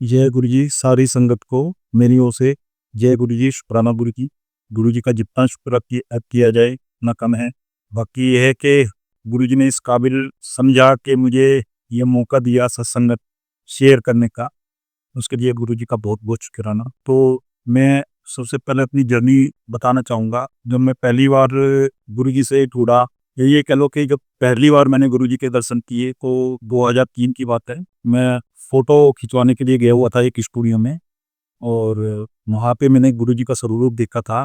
जय गुरु जी, सारी संगत को मेरी ओर से जय गुरु जी, शुक्राना गुरु जी। गुरु जी का जितना शुक्र किया जाए उतना कम है। बाकी ये है कि गुरु जी ने इस काबिल समझा कि मुझे ये मौका दिया सत्संगत शेयर करने का, उसके लिए गुरु जी का बहुत बहुत शुक्राना। तो मैं सबसे पहले अपनी जर्नी बताना चाहूँगा। जब मैं पहली बार गुरु जी से जुड़ा, या ये कह लो कि जब पहली बार मैंने गुरु जी के दर्शन किए तो 2003 की बात है। मैं फ़ोटो खिंचवाने के लिए गया हुआ था एक स्टूडियो में, और वहाँ पे मैंने गुरु जी का स्वरूप देखा था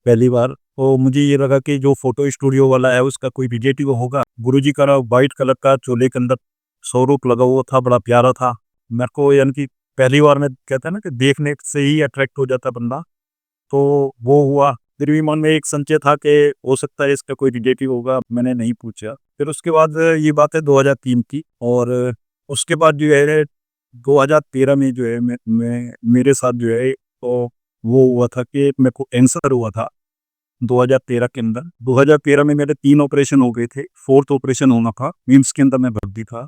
पहली बार। तो मुझे ये लगा कि जो फ़ोटो स्टूडियो वाला है उसका कोई रिलेटिव होगा। गुरु जी का वाइट कलर का चोले के अंदर स्वरूप लगा हुआ था, बड़ा प्यारा था। मेरे को यानी कि पहली बार में कहते हैं ना कि देखने से ही अट्रैक्ट हो जाता बंदा, तो वो हुआ। फिर भी मन में एक संशय था कि हो सकता है इसका कोई रिलेटिव होगा, मैंने नहीं पूछा। फिर उसके बाद ये बात है 2003 की, और उसके बाद जो है 2013 में जो है मैं मेरे साथ जो है तो वो हुआ था कि मेरे को कैंसर हुआ था 2013 के अंदर। 2013 में मेरे 3 ऑपरेशन हो गए थे, 4th ऑपरेशन होना था, मिम्स के अंदर मैं भर्ती था।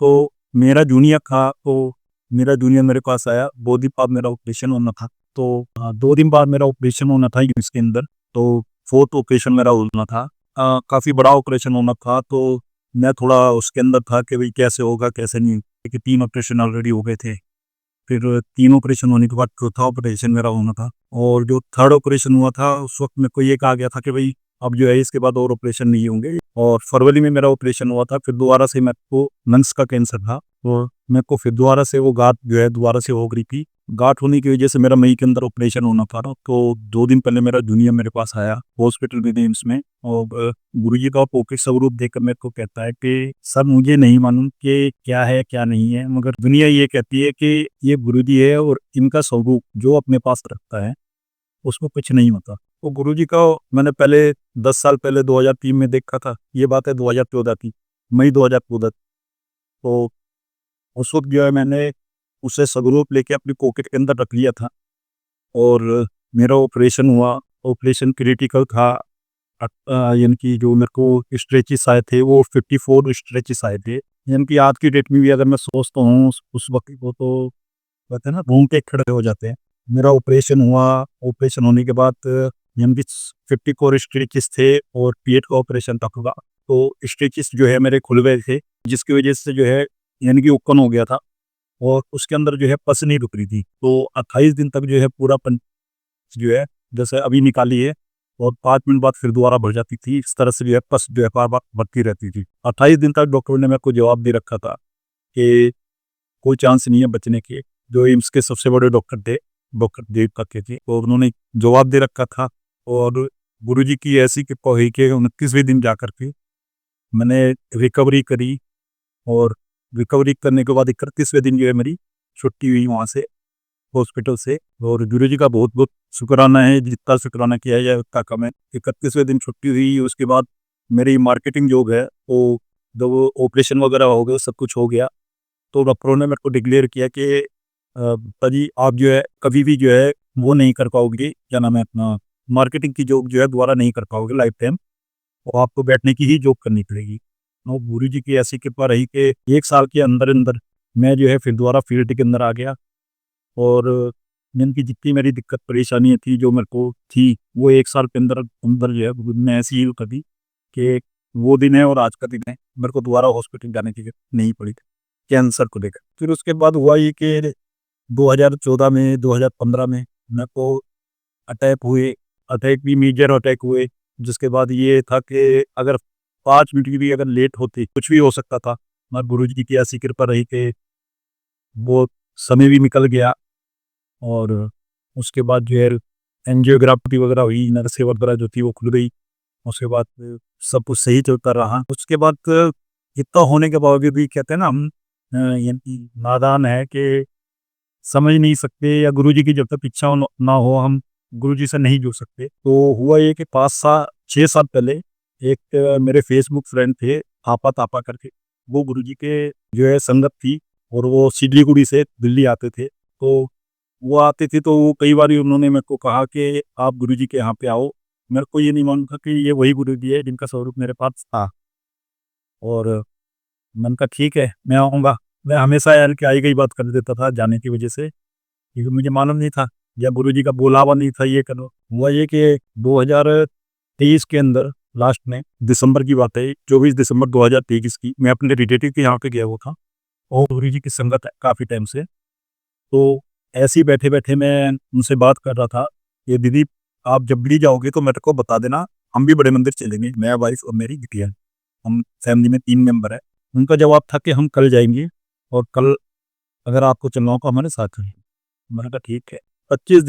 तो मेरा जूनियर था, तो मेरा जूनियर मेरे पास आया, 2 दिन बाद मेरा ऑपरेशन होना था। तो 2 दिन बाद मेरा ऑपरेशन होना था इसके अंदर, तो 4th ऑपरेशन मेरा होना था। काफ़ी बड़ा ऑपरेशन होना था, तो मैं थोड़ा उसके अंदर था कि भाई कैसे होगा, कैसे नहीं, क्योंकि 3 ऑपरेशन ऑलरेडी हो गए थे। फिर 3 ऑपरेशन होने के बाद चौथा ऑपरेशन मेरा होना था, और जो 3rd ऑपरेशन हुआ था उस वक़्त मेरे को ये कहा गया था कि भई अब जो है इसके बाद और ऑपरेशन नहीं होंगे। और फरवरी में मेरा ऑपरेशन हुआ था, फिर दोबारा से मेरे को लंग्स का कैंसर था, तो मेरे को फिर दोबारा से वो गाँठ जो है दोबारा से हो गई थी। गाँठ होने की वजह से मेरा मई के अंदर ऑपरेशन होना था ना, तो 2 दिन पहले मेरा जूनियर मेरे पास आया हॉस्पिटल में, एम्स में, और गुरुजी का पॉकेट स्वरूप देखकर मेरे को कहता है कि सर मुझे नहीं मालूम कि क्या है क्या नहीं है, मगर दुनिया ये कहती है कि ये गुरुजी है और इनका स्वरूप जो अपने पास रखता है उसको कुछ नहीं होता। तो गुरुजी का मैंने पहले 10 साल पहले 2003 में देखा था, ये बात है 2014 की, मई 2014। तो उस वक़्त जो है मैंने उसे स्वरूप लेके अपनी पॉकेट के अंदर रख लिया था, और मेरा ऑपरेशन हुआ। ऑपरेशन क्रिटिकल था। यानी कि जो मेरे को स्ट्रेचेस आए थे वो 54 स्ट्रेचेस आए थे। यानी कि आज की डेट में भी अगर मैं सोचता हूँ उस वक़्त को, तो कहते हैं ना रोंगटे खड़े हो जाते हैं। मेरा ऑपरेशन हुआ, ऑपरेशन होने के बाद यानी कि 54 स्टिचेस थे, और पेट का ऑपरेशन था पूरा। तो स्टिचेस जो है मेरे खुल गए थे, जिसकी वजह से जो है यानी कि ओपन हो गया था, और उसके अंदर जो है पस नहीं रुक रही थी। तो 28 दिन तक जो है पूरा पन जो है जैसे अभी निकाली है, और 5 मिनट बाद फिर दोबारा बढ़ जाती थी। इस तरह से जो है पस जो है बार-बार बढ़ती रहती थी। 28 दिन तक डॉक्टर ने मेरे को जवाब दे रखा था कि कोई चांस नहीं है बचने के। जो एम्स के सबसे बड़े डॉक्टर थे, डॉक्टर देव काके थे, और उन्होंने जवाब दे रखा था। और गुरुजी की ऐसी कृपा हुई कि 29वें दिन जाकर के मैंने रिकवरी करी, और रिकवरी करने के बाद 31वें दिन जो है मेरी छुट्टी हुई वहाँ से, हॉस्पिटल से। और गुरुजी का बहुत-बहुत शुक्राना है, जितना शुक्राना किया जाए उतना कम है। 31वें दिन छुट्टी हुई, उसके बाद मेरी मार्केटिंग जॉब है, तो जब ऑपरेशन वगैरह हो गया, सब कुछ हो गया, तो डॉक्टरों ने मेरे को डिक्लेयर किया कि पिताजी आप जो है कभी भी जो है वो नहीं कर पाओगे, क्या नाम है अपना, मार्केटिंग की जॉब जो है दोबारा नहीं कर पाओगे लाइफ टाइम, और आपको बैठने की ही जॉब करनी पड़ेगी। और गुरु जी की ऐसी कृपा रही कि 1 साल के अंदर-अंदर मैं जो है फिर दोबारा फील्ड के अंदर आ गया, और मेन की जितनी मेरी दिक्कत परेशानियाँ थी जो मेरे को थी, वो 1 साल के अंदर जो है गुरु ने ऐसी हील कर दी कि वो दिन है और आज का दिन है, मेरे को दोबारा हॉस्पिटल जाने की ज़रूरत नहीं पड़ी कैंसर को लेकर। फिर उसके बाद हुआ ये कि 2014 में, 2015 में मेरे को अटैक हुए, अटैक भी मेजर अटैक हुए, जिसके बाद ये था कि अगर 5 मिनट की भी अगर लेट होती, कुछ भी हो सकता था। मगर गुरुजी की ऐसी कृपा रही कि वो समय भी निकल गया, और उसके बाद जो है एंजियोग्राफी वगैरह हुई, नसें वगैरह जो थी वो खुल गई। उसके बाद सब कुछ सही चलता रहा। उसके बाद इतना होने के बावजूद भी कहते हैं ना हम यानी नादान है कि समझ नहीं सकते, या गुरुजी की जब तक इच्छा ना हो हम गुरुजी से नहीं जुड़ सकते। तो हुआ ये कि 6 साल पहले एक मेरे फेसबुक फ्रेंड थे, आपा तापा करके, वो गुरुजी के जो है संगत थी, और वो सिलीगुड़ी से दिल्ली आते थे। तो वो आते थे, तो वो कई बार उन्होंने मेरे को कहा कि आप गुरुजी के यहाँ पे आओ। मेरे को ये नहीं मालूम था कि ये वही गुरुजी है जिनका स्वरूप मेरे पास था, और मैंने कहा ठीक है मैं आऊँगा। मैं हमेशा यार कि आई गई बात कर देता था जाने की वजह से, क्योंकि मुझे मालूम नहीं था या गुरुजी का बुलावा नहीं था ये करो। हुआ ये कि 2023 के अंदर लास्ट में दिसंबर की बात है, 24 दिसंबर 2023 की, मैं अपने रिलेटिव के यहाँ पे गया हुआ था और गुरुजी की संगत है काफ़ी टाइम से। तो ऐसे ही बैठे-बैठे मैं उनसे बात कर रहा था कि दीदी आप जब भी जाओगे तो मेरे को बता देना, हम भी बड़े मंदिर चलेंगे, मैं, वाइफ और मेरी बिटिया। हम फैमिली में 3 मेंबर हैं। उनका जवाब था कि हम कल जाएँगे और कल अगर आपको चलना हो तो हमारे साथ चलिए। मैंने कहा ठीक है। 25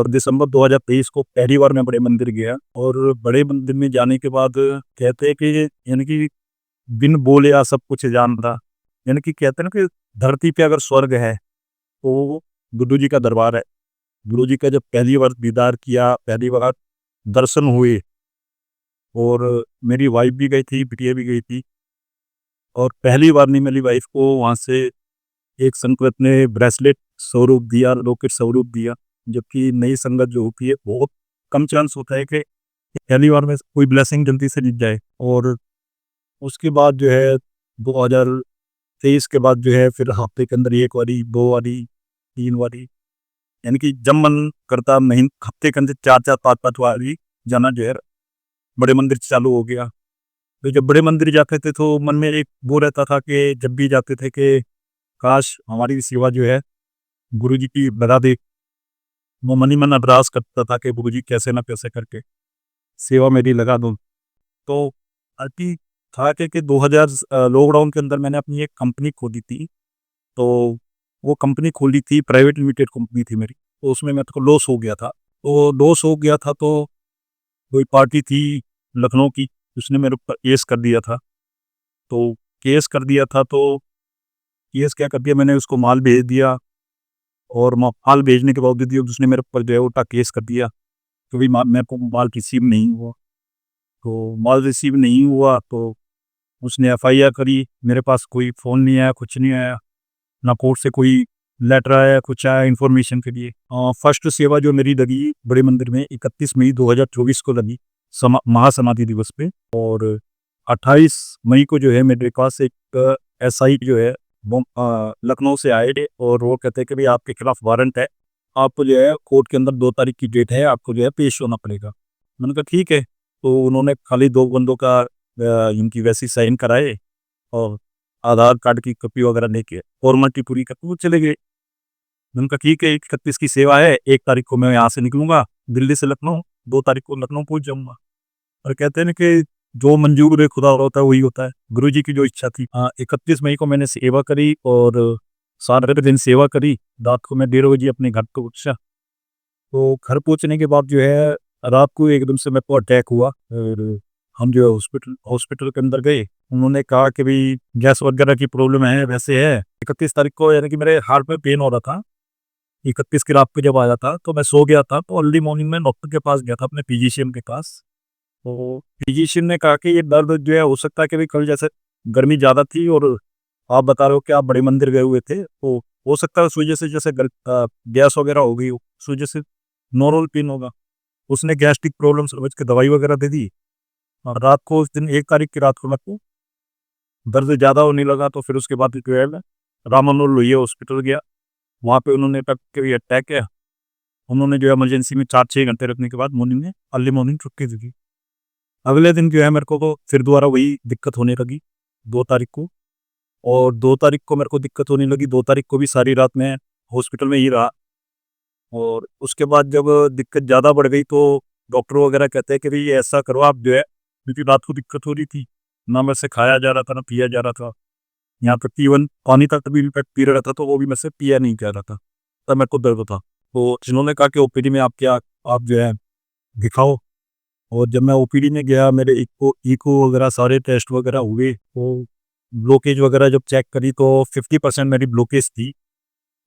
दिसंबर 2023 को पहली बार मैं बड़े मंदिर गया और बड़े मंदिर में जाने के बाद कहते हैं कि यानी कि बिन बोले आ सब कुछ जान रहा। यानी कि कहते हैं ना कि धरती पे अगर स्वर्ग है, तो वो गुरु जी का दरबार है। गुरु जी का जब पहली बार दीदार किया, पहली बार दर्शन हुए और मेरी वाइफ़ भी गई थी, बिटिया भी गई थी और पहली बार नहीं मेरी वाइफ़ को वहाँ से एक संगत ने ब्रेसलेट स्वरूप दिया, लॉकेट स्वरूप दिया, जबकि नई संगत जो होती है बहुत कम चांस होता है कि पहली बार में कोई ब्लेसिंग जल्दी से जीत जाए। और उसके बाद जो है 2023 के बाद जो है फिर हफ्ते के अंदर 1 बारी, 2 बारी, 3 बारी, यानी कि जब मन करता महीन हफ्ते के अंदर 4-4, 5-5 बारी जाना जो है बड़े मंदिर चालू हो गया। तो जब बड़े मंदिर जाते थे तो मन में एक वो रहता था कि जब भी जाते थे कि काश हमारी सेवा जो है गुरुजी की बता दे। वो मन ही मन अरदास करता था कि गुरुजी कैसे ना कैसे करके सेवा मेरी लगा दो। तो अति था कि 2000 लॉकडाउन के अंदर मैंने अपनी एक कंपनी खोली थी। तो वो कंपनी खोली थी, प्राइवेट लिमिटेड कंपनी थी मेरी। तो उसमें मेरे को लॉस हो गया था। तो लॉस हो गया था तो कोई पार्टी थी लखनऊ की, उसने मेरे ऊपर केस कर दिया था। तो केस कर दिया था तो केस क्या कर दिया, मैंने उसको माल भेज दिया और माल भेजने के बावजूद भी उसने मेरे ऊपर जो है उल्टा केस कर दिया, क्योंकि मेरे को माल रिसीव नहीं हुआ। तो माल रिसीव नहीं हुआ तो उसने एफआईआर करी। मेरे पास कोई फ़ोन नहीं आया, कुछ नहीं आया, ना कोर्ट से कोई लेटर आया, कुछ आया इन्फॉर्मेशन के लिए। फर्स्ट सेवा जो मेरी लगी बड़े मंदिर में 31 मई 2024 को लगी, महासमाधि दिवस पे। और 28 मई को जो है मेरे पास एक एसआई जो है वो लखनऊ से आए थे और वो कहते हैं कि भाई आपके खिलाफ वारंट है, आपको जो है कोर्ट के अंदर 2 तारीख की डेट है, आपको जो है पेश होना पड़ेगा। मैंने कहा ठीक है। तो उन्होंने खाली 2 बंदों का इनकी वैसी साइन कराए और आधार कार्ड की कॉपी वगैरह लेके फॉर्मेलिटी पूरी करके वो चले गए। मैंने कहा ठीक है, 31 की सेवा है, 1 तारीख को मैं यहाँ से निकलूँगा दिल्ली से लखनऊ, 2 तारीख को लखनऊ पहुँच जाऊँगा। और कहते हैं ना कि जो मंजूर है खुदा होता है वही होता है। गुरुजी की जो इच्छा थी। 31 मई को मैंने सेवा करी और सारे दिन सेवा करी। रात को मैं 1:30 बजे अपने घर पे पहुँचा। तो घर पहुँचने के बाद जो है रात को एकदम से मेरे को अटैक हुआ और हम जो है हॉस्पिटल के अंदर गए। उन्होंने कहा कि भई गैस वगैरह की प्रॉब्लम है, वैसे है। 31 तारीख को यानी कि मेरे हार्ट में पेन हो रहा था। 31 की रात को जब आया था तो मैं सो गया था, तो अर्ली मॉर्निंग में डॉक्टर के पास गया था, अपने फिजिशियन के पास। तो फिजिशियन ने कहा कि ये दर्द जो है हो सकता है कि भई कल जैसे गर्मी ज़्यादा थी और आप बता रहे हो कि आप बड़े मंदिर गए हुए थे, तो हो सकता है उस वजह से जैसे गैस वगैरह हो गई हो, उस वजह से नॉर्मल पेन होगा। उसने गैस्ट्रिक प्रॉब्लम समझ के दवाई वगैरह दे दी और रात को उस दिन 1 तारीख की रात को मेरे को दर्द ज़्यादा होने लगा, तो फिर उसके बाद जो है मैं राम मनोहर लोहिया हॉस्पिटल गया। वहाँ पे उन्होंने तब के अटैक किया। उन्होंने जो है इमरजेंसी में 4-6 घंटे रखने के बाद मॉर्निंग में अर्ली मॉर्निंग छुट्टी दे दी। अगले दिन जो है मेरे को तो फिर दोबारा वही दिक्कत होने लगी 2 तारीख को। और 2 तारीख को मेरे को दिक्कत होने लगी, 2 तारीख को भी सारी रात मैं हॉस्पिटल में ही रहा। और उसके बाद जब दिक्कत ज़्यादा बढ़ गई तो डॉक्टर वगैरह कहते हैं कि भई ऐसा करो आप जो है, क्योंकि रात को दिक्कत हो रही थी, ना मेरे से खाया जा रहा था, ना पिया जा रहा था। यहाँ तक कि इवन पानी तक भी इनफैक्ट पी रहा था तो वो भी मेरे से पिया नहीं जा रहा था, तब मेरे को दर्द था। तो जिन्होंने कहा कि ओपीडी में आप जो है दिखाओ। और जब मैं ओपीडी में गया, मेरे इको इको वगैरह सारे टेस्ट वगैरह हुए, तो ब्लॉकेज वगैरह जब चेक करी तो 50% मेरी ब्लॉकेज थी।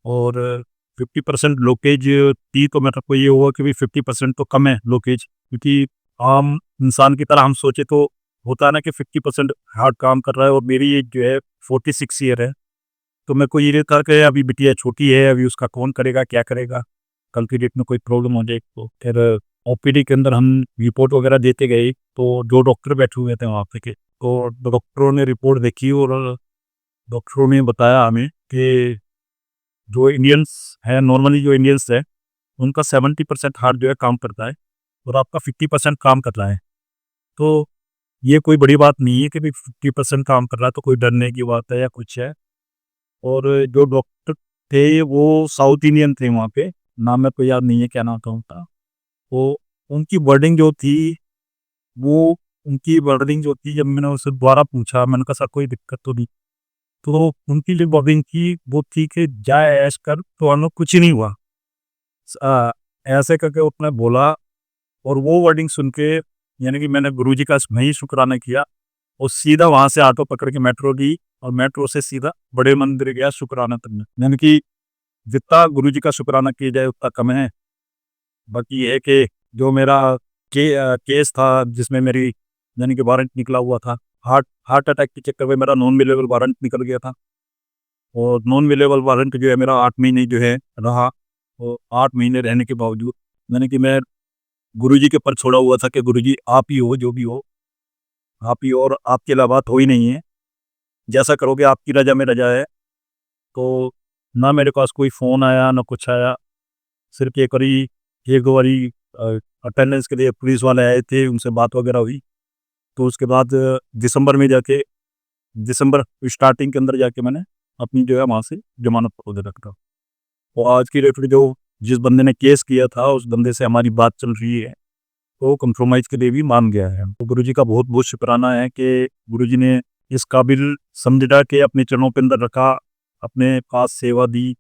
और 50% ब्लॉकेज थी तो मतलब को ये हुआ कि भाई 50% तो कम है ब्लॉकेज, क्योंकि आम इंसान की तरह हम सोचे तो होता है ना कि 50% हार्ट काम कर रहा है और मेरी एज जो है 46 ईयर है। तो मेरे को ये था कि अभी बिटिया छोटी है, अभी उसका कौन करेगा, क्या करेगा? कल की डेट में कोई प्रॉब्लम हो जाए तो। फिर ओपीडी के अंदर हम रिपोर्ट वगैरह देते गए, तो जो डॉक्टर बैठे हुए थे वहाँ पे के, तो डॉक्टरों ने रिपोर्ट देखी और डॉक्टरों ने बताया हमें कि जो इंडियंस हैं, नॉर्मली जो इंडियंस है, उनका 70% हार्ट जो है काम करता है और आपका 50% काम कर रहा है। तो ये कोई बड़ी बात नहीं है कि भाई 50% काम कर रहा है तो कोई डरने की बात है या कुछ है। और जो डॉक्टर थे वो साउथ इंडियन थे वहाँ पे, नाम मेरे को याद नहीं है क्या नाम था उनका। तो उनकी वर्डिंग जो थी वो उनकी वर्डिंग जो थी, जब मैंने उससे दोबारा पूछा, मैंने कहा सर कोई दिक्कत तो नहीं, तो उनकी जो वर्डिंग थी वो थी कि जा ऐश कर तो हमें कुछ ही नहीं हुआ। अ, ऐसे करके उसने बोला। और वो वर्डिंग सुन के यानी कि मैंने गुरुजी का वहीं शुक्राना किया और सीधा वहाँ से ऑटो पकड़ के मेट्रो ली और मेट्रो से सीधा बड़े मंदिर गया शुक्राना करने। यानी कि जितना गुरुजी का शुक्राना किया जाए उतना कम है। बाकी ये है कि जो मेरा केस था जिसमें मेरी यानी कि वारंट निकला हुआ था, हार्ट हार्ट अटैक के चक्कर में मेरा नॉन अवेलेबल वारंट निकल गया था। और नॉन अवेलेबल वारंट जो है मेरा 8 महीने जो है रहा। और 8 महीने रहने के बावजूद यानी कि मैं गुरुजी के ऊपर छोड़ा हुआ था कि गुरुजी आप ही हो, जो भी हो आप ही हो और आपके अलावा तो ही नहीं है। जैसा करोगे आपकी रज़ा में रज़ा है। तो ना मेरे पास कोई फ़ोन आया, ना कुछ आया। सिर्फ़ एक बारी 1-2 बारी अटेंडेंस के लिए पुलिस वाले आए थे, उनसे बात वगैरह हुई। तो उसके बाद दिसंबर में जाके दिसंबर स्टार्टिंग के अंदर जाके मैंने अपनी जो है वहाँ से ज़मानत पा के रखा। और आज की डेट में जो जिस बंदे ने केस किया था, उस बंदे से हमारी बात चल रही है। तो कंप्रोमाइज़ के लिए भी मान गया है। तो गुरुजी का बहुत-बहुत शुक्राना है कि गुरुजी ने इस काबिल समझा के अपने चरणों के अंदर रखा, अपने पास सेवा दी।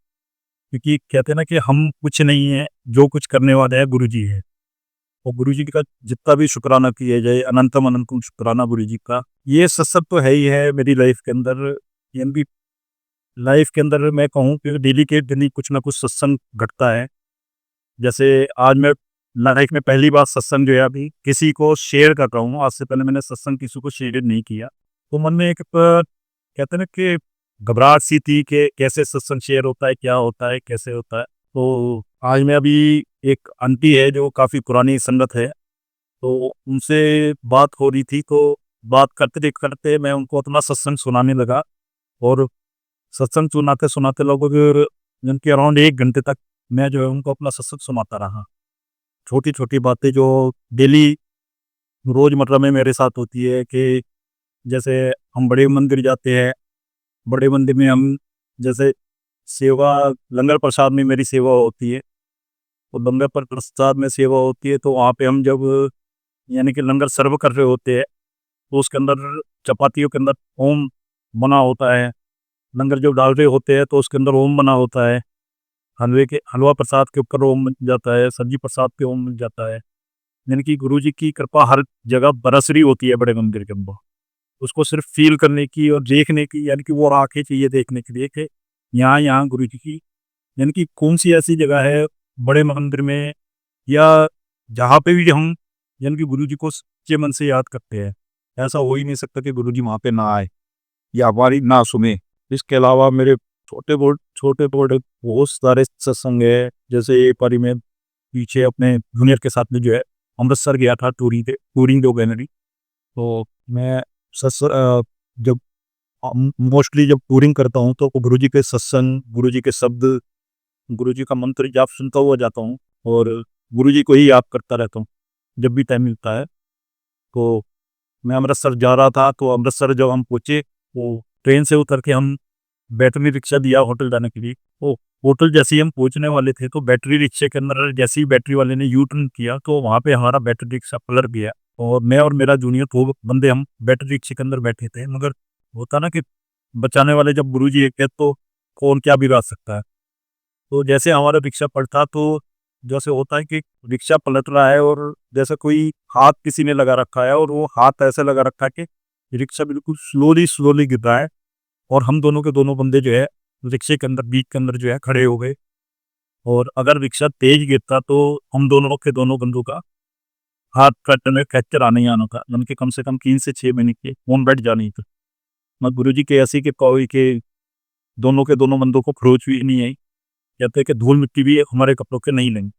क्योंकि कहते हैं ना कि हम कुछ नहीं हैं, जो कुछ करने वाले हैं गुरुजी हैं। और गुरुजी का जितना भी शुक्राना किया जाए, अनंतम अनंतम शुक्राना गुरुजी का। ये सत्संग तो है ही है मेरी लाइफ़ के अंदर। यानी कि लाइफ़ के अंदर मैं कहूँ कि डेली के डेली कुछ ना कुछ सत्संग घटता है। जैसे आज मैं लाइफ में पहली बार सत्संग जो है अभी किसी को शेयर कर रहा हूँ। आज से पहले मैंने सत्संग किसी को शेयर नहीं किया। तो मन में एक कहते हैं ना कि घबराहट सी थी कि कैसे सत्संग शेयर होता है, क्या होता है, कैसे होता है। तो आज मैं अभी एक आंटी है जो काफ़ी पुरानी संगत है, तो उनसे बात हो रही थी। तो बात करते मैं उनको अपना सत्संग सुनाने लगा। और सत्संग सुनाते-सुनाते लगभग जिनके अराउंड 1 घंटे तक मैं जो है उनको अपना सत्संग सुनाता रहा। छोटी-छोटी बातें जो डेली रोज़मर्रा में मेरे साथ होती है कि जैसे हम बड़े मंदिर जाते हैं, बड़े मंदिर में हम जैसे सेवा लंगर प्रसाद में मेरी सेवा होती है। तो लंगर पर प्रसाद में सेवा होती है तो वहाँ पे हम जब यानी कि लंगर सर्व कर रहे होते हैं, तो उसके अंदर चपातियों के अंदर ओम बना होता है। लंगर जब डाल रहे होते हैं तो उसके अंदर ओम बना होता है। हलवा प्रसाद के ऊपर ओम बन जाता है, सब्जी प्रसाद पे ओम बन जाता है। यानी कि गुरुजी की कृपा हर जगह बरस रही होती है बड़े मंदिर के अंदर। उसको सिर्फ़ फ़ील करने की और देखने की यानी कि वो आँखें चाहिए देखने के लिए कि यहाँ गुरुजी की यानी कि कौन-सी ऐसी जगह है बड़े मंदिर में या जहाँ पे भी हम यानी कि गुरुजी को सच्चे मन से याद करते हैं। ऐसा हो ही नहीं सकता कि गुरुजी वहाँ पे ना आए या हमारी ना सुने। इसके अलावा मेरे छोटे-बड़े बहुत सारे सत्संग है। जैसे एक बारी मैं पीछे अपने जूनियर के साथ में जो है अमृतसर गया था टूरिंग जो गैलरी। तो मैं जब मोस्टली जब टूरिंग करता हूँ तो गुरुजी के सत्संग, गुरुजी के शब्द, गुरुजी का मंत्र जाप सुनता हुआ जाता हूँ और गुरुजी को ही याद करता रहता हूँ, जब भी टाइम मिलता है। तो मैं अमृतसर जा रहा था, तो अमृतसर जब हम पहुँचे, तो ट्रेन से उतर के हम बैटरी रिक्शा लिया होटल जाने के लिए। तो होटल जैसे ही हम पहुँचने वाले थे, तो बैटरी रिक्शे के अंदर जैसे ही बैटरी वाले ने यू टर्न किया, तो वहाँ पे हमारा बैटरी रिक्शा पलट गया और मैं और मेरा जूनियर 2 बंदे हम बैटरी रिक्शे के अंदर बैठे थे। मगर होता ना कि बचाने वाले जब गुरुजी एक है, तो कौन क्या बिगाड़ सकता है। तो जैसे हमारा रिक्शा पलटा, तो जैसे होता है कि रिक्शा पलट रहा है और जैसे कोई हाथ किसी ने लगा रखा है और वो हाथ ऐसे लगा रखा है कि रिक्शा बिल्कुल स्लोली गिर रहा है और हम दोनों के दोनों बंदे जो है रिक्शे के अंदर बीच के अंदर जो है खड़े हो गए। और अगर रिक्शा तेज गिरता तो हम दोनों के दोनों बंदों का हाथ काटने में फ्रैक्चर आना ही आना था। यानी कि कम से कम 3 से 6 महीने के खून बैठ जानी थी। मगर गुरुजी के ऐसी कृपा हुई कि दोनों के दोनों बंदों को खरोच भी नहीं आई। कहते हैं कि धूल मिट्टी भी हमारे कपड़ों के नहीं लगी।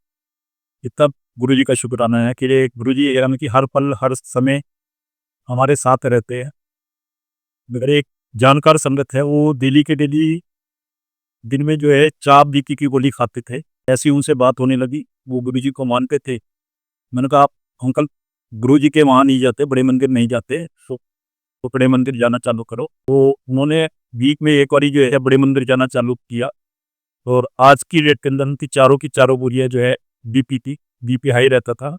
इतना गुरुजी का शुक्राना है कि ये गुरुजी यानी कि हर पल, हर समय हमारे साथ रहते हैं। मेरे एक जानकार संगत है, वो डेली के डेली दिन में जो है 4 बीपी की गोली खाते थे। ऐसी उनसे बात होने लगी, वो गुरुजी को मानते थे। मैंने कहा, आप अंकल गुरुजी के वहाँ नहीं जाते, बड़े मंदिर नहीं जाते, तो बड़े मंदिर जाना चालू करो। तो उन्होंने वीक में एक बारी जो है बड़े मंदिर जाना चालू किया, और आज की डेट के अंदर उनकी चारों की चारों गुड़िया जो है बीपी थी, बीपी हाई रहता था,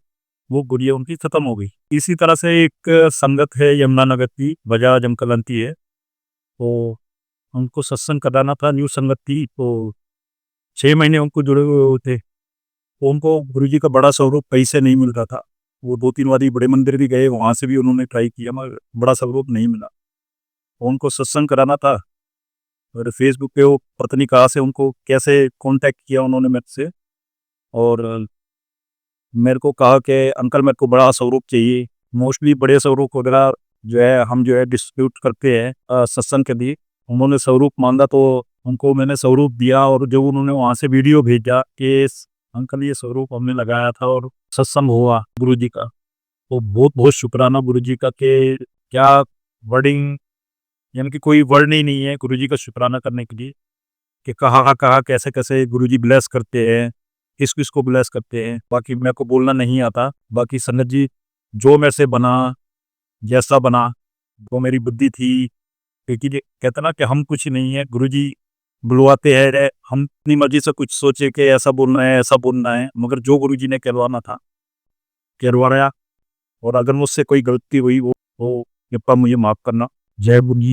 वो गुड़िया उनकी खत्म हो गई। इसी तरह से एक संगत है यमुनानगर की, बजाज अंकल आंटी है, तो उनको सत्संग कराना था, न्यू संगत थी, तो 6 महीने उनको जुड़े हुए थे। तो उनको गुरुजी का बड़ा स्वरूप कहीं से नहीं मिल रहा था। वो 2-3 बारी बड़े मंदिर भी गए, वहाँ से भी उन्होंने ट्राई किया, मगर बड़ा स्वरूप नहीं मिला। तो उनको सत्संग कराना था, और फेसबुक पे वो पता नहीं कहाँ से उनको कैसे कांटेक्ट किया उन्होंने मेरे से, और मेरे को कहा कि अंकल मेरे को बड़ा स्वरूप चाहिए। मोस्टली बड़े स्वरूप वगैरह जो है हम जो है डिस्ट्रीब्यूट करते हैं सत्संग के लिए। उन्होंने स्वरूप मांगा, तो उनको मैंने स्वरूप दिया, और जब उन्होंने वहाँ से वीडियो भेजा कि अंकल ये स्वरूप हमने लगाया था और सत्संग हुआ गुरुजी का, तो बहुत बहुत शुक्राना गुरुजी का कि क्या वर्डिंग, यानी कि कोई वर्ड ही नहीं है गुरुजी का शुक्राना करने के लिए, कि कहाँ कहाँ कैसे कैसे गुरुजी ब्लेस करते हैं, किस किस को ब्लेस करते हैं। बाकी मेरे को बोलना नहीं आता। बाकी संगत जी, जो मेरे से बना, जैसा बना, वो मेरी बुद्धि थी, क्योंकि ये कहते ना कि हम कुछ नहीं है, गुरुजी बुलवाते हैं, हम अपनी मर्जी से कुछ सोचे कि ऐसा बोलना है ऐसा बोलना है, मगर जो गुरुजी ने कहलवाना था कहलवाया। और अगर मुझसे कोई गलती हुई, वो कृपा मुझे माफ करना। जय गुरु जी।